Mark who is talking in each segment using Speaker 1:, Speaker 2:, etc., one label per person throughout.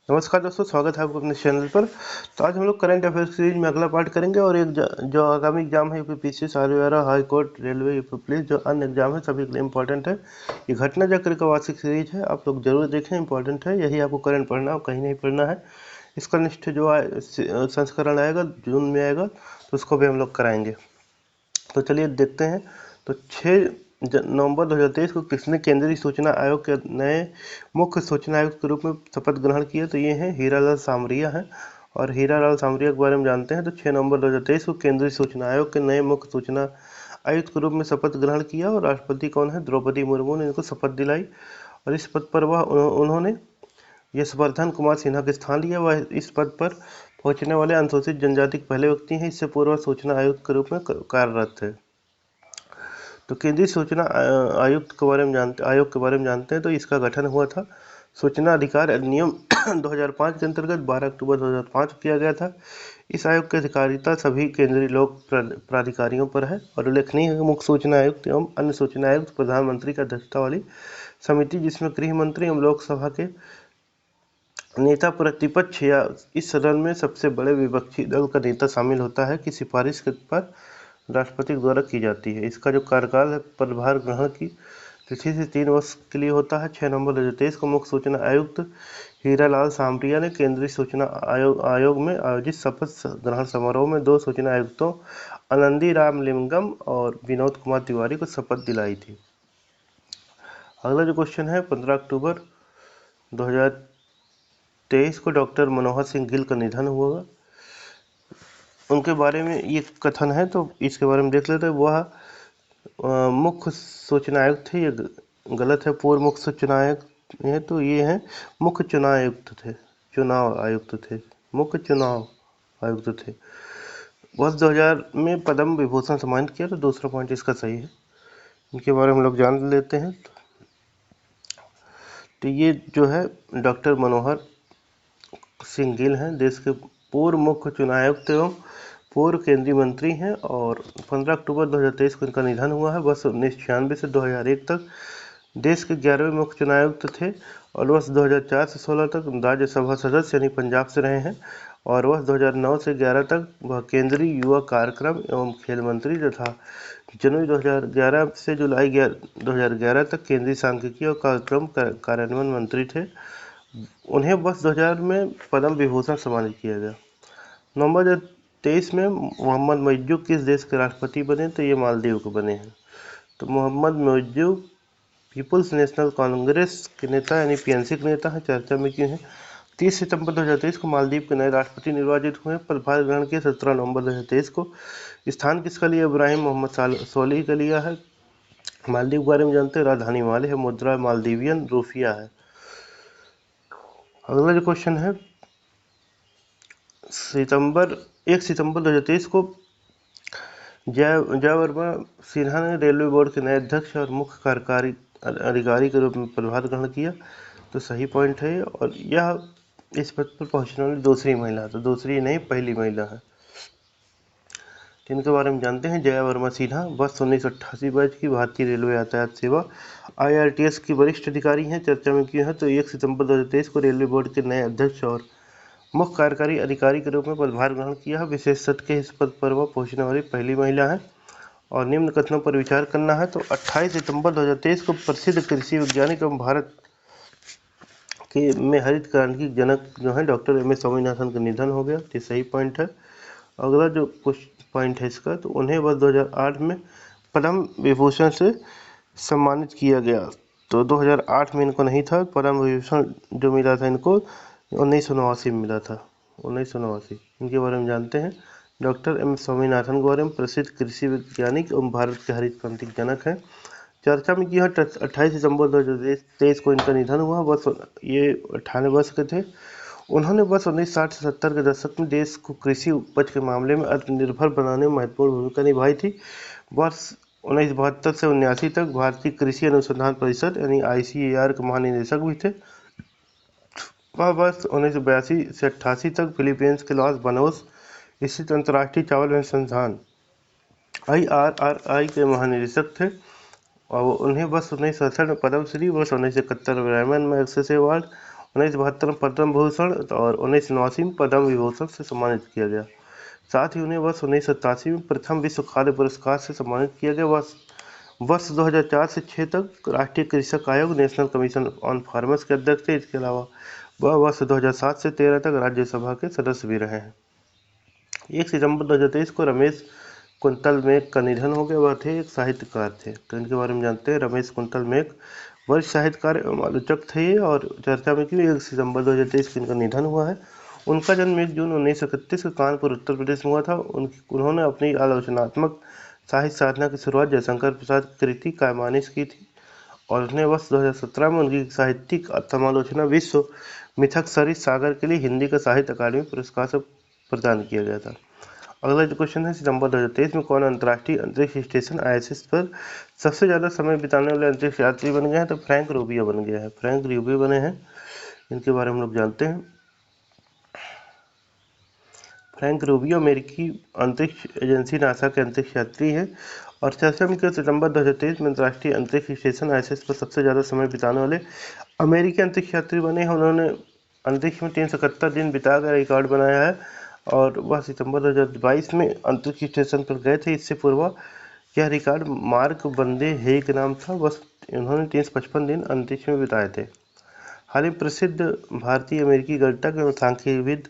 Speaker 1: नमस्कार दोस्तों, स्वागत है आपको अपने चैनल पर। तो आज हम लोग करंट अफेयर सीरीज में अगला पार्ट करेंगे और एक जो आगामी एग्जाम है UPPC, RRB, high court, railway, UP police, जो अन्य एग्जाम है सभी के लिए इंपॉर्टेंट है। ये घटना चक्र का वार्षिक सीरीज है, आप लोग जरूर देखें, इंपॉर्टेंट है। यही आपको करंट पढ़ना हो, कहीं नहीं पढ़ना है। इसका निष्ठ जो संस्करण आएगा जून में आएगा, तो उसको भी हम लोग कराएंगे। तो चलिए देखते हैं। तो 6 नवंबर 2023 को किसने केंद्रीय सूचना आयोग के नए मुख्य सूचना आयुक्त के रूप में शपथ ग्रहण किया? तो ये हैं हीरालाल सामरिया हैं। और हीरालाल सामरिया के बारे में जानते हैं। तो 6 नवंबर 2023 को केंद्रीय सूचना आयोग के नए मुख्य सूचना आयुक्त के रूप में शपथ ग्रहण किया और राष्ट्रपति कौन है? द्रौपदी मुर्मू ने इनको शपथ दिलाई। और इस पद पर उन्होंने यशवर्धन कुमार सिन्हा के स्थान लिया। वह इस पद पर पहुंचने वाले अनुसूचित जनजाति के पहले व्यक्ति हैं। इससे पूर्व सूचना आयुक्त के रूप में कार्यरत थे। तो केंद्रीय सूचना आयोग के बारे में जानते हैं। तो इसका गठन हुआ था सूचना अधिकार अधिनियम 2005 के अंतर्गत 12 अक्टूबर 2005 को किया गया था। इस आयोग की अधिकारिता सभी केंद्रीय लोक प्राधिकारियों पर है। और उल्लेखनीय है कि मुख्य सूचना आयुक्त एवं अन्य सूचना आयुक्त प्रधानमंत्री की अध्यक्षता वाली समिति, जिसमें गृह मंत्री एवं लोकसभा के नेता प्रतिपक्ष या इस सदन में सबसे बड़े विपक्षी दल का नेता शामिल होता है, की सिफारिश पर राष्ट्रपति द्वारा की जाती है। इसका जो कार्यकाल है पदभार ग्रहण की तिथि से 3 वर्ष के लिए होता है। 6 नवंबर 2023 को मुख्य सूचना आयुक्त हीरालाल सामरिया ने केंद्रीय सूचना आयोग में आयोजित शपथ ग्रहण समारोह में 2 सूचना आयुक्तों आनंदी राम लिंगम और विनोद कुमार तिवारी को शपथ दिलाई थी। अगला जो क्वेश्चन है, 15 अक्टूबर 2023 को डॉक्टर मनोहर सिंह गिल का निधन हुआ। उनके बारे में ये कथन है, तो इसके बारे में देख लेते हैं। वह मुख्य सूचना आयुक्त थे, ये गलत है। पूर्व मुख्य सूचना आयुक्त है, तो ये हैं मुख्य चुनाव आयुक्त थे। चुनाव आयुक्त थे, मुख्य चुनाव आयुक्त थे। वर्ष 2000 में पद्म विभूषण सम्मानित किया। तो दूसरा पॉइंट इसका सही है। इनके बारे में हम लोग जान लेते हैं। तो ये जो है डॉक्टर मनोहर सिंह गिल हैं, देश के पूर्व मुख्य चुनाव आयुक्त एवं पूर्व केंद्रीय मंत्री हैं। और 15 अक्टूबर 2023 को इनका निधन हुआ है। वर्ष 1996 से 2001 तक देश के 11वें मुख्य चुनाव आयुक्त थे। और वर्ष 2004 से 16 तक राज्यसभा सदस्य यानी पंजाब से रहे हैं। और वर्ष 2009 से 11 तक वह केंद्रीय युवा कार्यक्रम एवं खेल मंत्री तथा जनवरी 2011 से जुलाई 2011 तक केंद्रीय सांख्यिकी और कार्यक्रम कार्यान्वयन मंत्री थे। उन्हें वर्ष 2000 में पद्म विभूषण सम्मानित किया गया। नवंबर 2023 में मोहम्मद मोइज्जू किस देश के राष्ट्रपति बने? तो ये मालदीव के बने हैं। तो मोहम्मद मोइज्जू पीपुल्स नेशनल कांग्रेस के नेता यानी पीएनसी के नेता हैं, चर्चा में क्यों हैं। 30 सितंबर 2023 को मालदीव के नए राष्ट्रपति निर्वाचित हुए। पदभार ग्रहण किया 17 नवंबर 2023 को। स्थान किसका लिया? इब्राहिम मोहम्मद सोलिह का लिया है। मालदीव के बारे में जानते हैं। राजधानी माले है, मुद्रा मालदीवियन रूफिया है। अगला जो क्वेश्चन है, 1 सितंबर 2023 को जय वर्मा सिन्हा ने रेलवे बोर्ड के नए अध्यक्ष और मुख्य कार्यकारी अधिकारी के रूप में पदभार ग्रहण किया। तो सही पॉइंट है। और यह इस पद पर पहुंचने वाली दूसरी महिला, तो दूसरी नहीं पहली महिला है। जिनके बारे में जानते हैं। जया वर्मा सिन्हा वर्ष 1988 बैच की भारतीय रेलवे यातायात सेवा IRTS की वरिष्ठ अधिकारी हैं, चर्चा में क्यों है। तो 1 सितंबर 2023 को रेलवे बोर्ड के नए अध्यक्ष और मुख्य कार्यकारी अधिकारी के रूप में पदभार ग्रहण किया है। विशेषज्ञ के इस पद पर वह पहुंचने वाली पहली महिला है। और निम्न कथनों पर विचार करना है। तो 28 सितंबर 2023 को प्रसिद्ध कृषि वैज्ञानिक एवं भारत के में हरित क्रांति की जनक जो है डॉक्टर MS स्वामीनाथन का निधन हो गया। ये सही पॉइंट है। अगला जो पॉइंट है इसका, तो उन्हें वर्ष 2008 में पद्म विभूषण से सम्मानित किया गया। तो 2008 में इनको नहीं था। पद्म विभूषण जो मिला था इनको 1989 में मिला था। 1989। इनके बारे में जानते हैं। डॉक्टर MS स्वामीनाथन के बारे में प्रसिद्ध कृषि वैज्ञानिक एवं भारत के हरित क्रांति के जनक हैं। चर्चा में किया 28 दिसंबर 2023 को इनका निधन हुआ। बस ये 98 वर्ष के थे। उन्होंने वर्ष 1960 से 70 के दशक में देश को कृषि उपज के मामले में आत्मनिर्भर बनाने में महत्वपूर्ण भूमिका निभाई थी। वर्ष 1972 से 1979 तक भारतीय कृषि अनुसंधान परिषद यानी ICAR के महानिदेशक भी थे। वह वर्ष 1982 से 88 तक फिलीपींस के लॉस बनोस स्थित अंतर्राष्ट्रीय चावल अनुसंधान IRRI के महानिदेशक थे। और उन्हें वर्ष 1967 में पद्मश्री, वर्ष 1971 में रैमन मैग्सेसे अवार्ड 1972 में पद्म भूषण और 1989 में पद्म विभूषण से सम्मानित किया गया। साथ ही उन्हें वर्ष 1987 में प्रथम विश्व खाद्य पुरस्कार से सम्मानित किया गया। वर्ष 2004 से 6 तक राष्ट्रीय कृषक आयोग नेशनल कमीशन ऑन फार्मर्स के अध्यक्ष थे। इसके अलावा वह वर्ष 2007 से 13 तक राज्यसभा के सदस्य भी रहे हैं। 1 सितंबर 2023 को रमेश कुंतल मेघ का निधन हो गया। वह थे एक साहित्यकार थे, तो इनके बारे में जानते हैं। रमेश कुंतल मेघ वरिष्ठ साहित्यकार एवं आलोचक थे और चर्चा में क्यों 1 सितंबर 2023 को इनका निधन हुआ है। उनका जन्म 1 जून 1931 को कानपुर उत्तर प्रदेश में हुआ था। उन्होंने अपनी आलोचनात्मक साहित्य साधना की शुरुआत जयशंकर प्रसाद की कृति कायमानी से की थी और उन्हें वर्ष 2017 में उनकी साहित्यिक समालोचना विश्व मिथक सरित सागर के लिए हिंदी का साहित्य अकादमी पुरस्कार से प्रदान किया गया था। अगला जो क्वेश्चन है, सितंबर 2023 में कौन अंतर्राष्ट्रीय अंतरिक्ष स्टेशन ISS पर सबसे ज़्यादा समय बिताने वाले अंतरिक्ष यात्री बन गए हैं? तो फ्रैंक रूबियो बन गया है। फ्रैंक रूबियो बने हैं, इनके बारे में हम लोग जानते हैं। फ्रैंक रूबियो अमेरिकी अंतरिक्ष एजेंसी नासा के अंतरिक्ष यात्री हैं और चर्चा में सितंबर 2023 में अंतर्राष्ट्रीय अंतरिक्ष स्टेशन ISS पर सबसे ज़्यादा समय बिताने वाले अमेरिकी अंतरिक्ष यात्री बने हैं। उन्होंने अंतरिक्ष में 371 दिन बिताकर रिकॉर्ड बनाया है और वह सितंबर 2022 में अंतरिक्ष स्टेशन पर गए थे। इससे पूर्व यह रिकॉर्ड मार्क बंदे हे के नाम था। बस उन्होंने 355 दिन अंतरिक्ष में बिताए थे। हाल ही प्रसिद्ध भारतीय अमेरिकी गणितज्ञ एवं सांख्यविद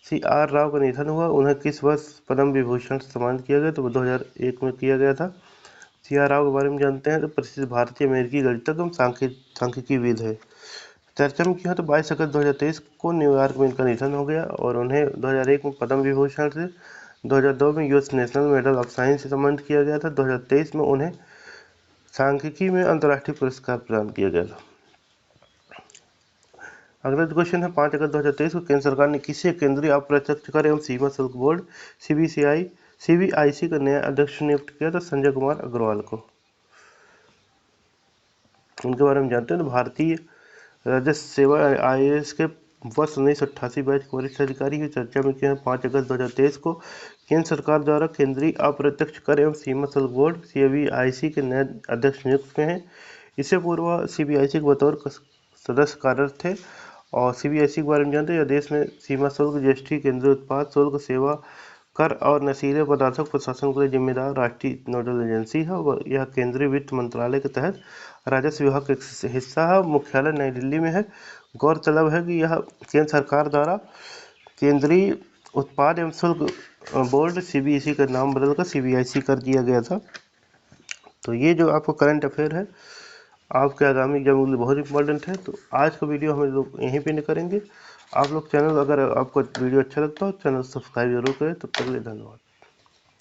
Speaker 1: CR राव का निधन हुआ। उन्हें किस वर्ष पद्म विभूषण से सम्मानित किया गया? तो 2001 में किया गया था। CR राव के बारे में जानते हैं। तो प्रसिद्ध भारतीय अमेरिकी गणितज्ञ एवं सांख्यिकीविद है। चर्चा में किया तो 22 अगस्त 2023 को न्यूयॉर्क में इनका निधन हो गया और उन्हें 2001 में पद्म विभूषण से, 2002 में US national medal of science से सम्मानित किया गया था। 2023 में उन्हें सांख्यिकी में अंतर्राष्ट्रीय पुरस्कार प्रदान किया गया था। अगला क्वेश्चन है, 5 अगस्त 2023 को केंद्र सरकार ने किसे केंद्रीय अप्रत्यक्ष कर एवं सीमा शुल्क बोर्ड CBIC का नया अध्यक्ष नियुक्त किया था? संजय कुमार अग्रवाल को। उनके बारे में जानते हैं। तो भारतीय राजस्व सेवा IAS के वर्ष 1988 बैच के वरिष्ठ अधिकारी की चर्चा में किया है। 5 अगस्त 2023 को केंद्र सरकार द्वारा केंद्रीय अप्रत्यक्ष कर एवं सीमा शुल्क बोर्ड CBIC के नए अध्यक्ष नियुक्त हुए हैं। इससे पूर्व CBIC के बतौर सदस्य कार्यरत थे और CBIC के बारे में जानते हैं। यह देश में सीमा शुल्क, GST, केंद्रीय उत्पाद शुल्क, सेवा कर और नशीले पदार्थों के प्रशासन के लिए जिम्मेदार राष्ट्रीय नोडल एजेंसी है। यह केंद्रीय वित्त मंत्रालय के तहत राजस्व विभाग का एक हिस्सा है। मुख्यालय नई दिल्ली में है। गौरतलब है कि यह केंद्र सरकार द्वारा केंद्रीय उत्पाद एवं शुल्क बोर्ड CBIC का नाम बदलकर CBIC कर दिया गया था। तो ये जो आपको करंट अफेयर है आपके आगामी एग्जाम के लिए बहुत इंपॉर्टेंट है। तो आज का वीडियो हम लोग यहीं पे करेंगे। आप लोग चैनल, अगर आपको वीडियो अच्छा लगता हो चैनल सब्सक्राइब जरूर करें। तब तक के लिए धन्यवाद।